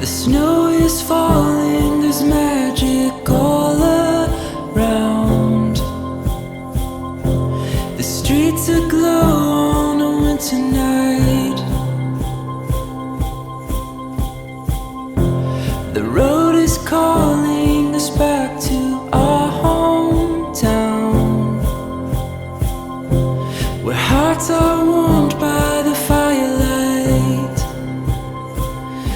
snow is falling, there's magic all around. The streets aglow on a winter night. The road is calling us back to our hometown, where hearts are warmed by the firelight.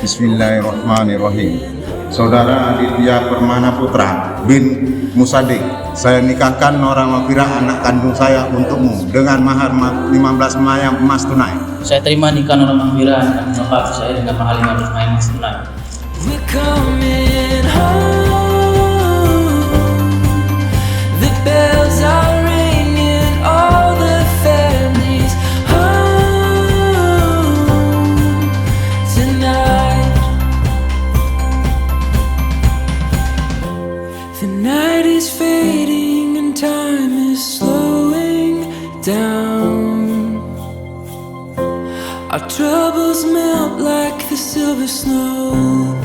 Bismillahirrahmanirrahim. Saudara Aditya Permana Putra bin Musadik, saya nikahkan Nora Mafira, anak kandung saya, untukmu dengan mahar 15 mayang emas tunai. Saya terima nikah Nora Mafira, anak bapak saya, dengan mahar 15 mayang emas tunai. We're coming home. The bells are ringing, all the families home tonight. The night is fading and time is slowing down. Our troubles melt like the silver snow.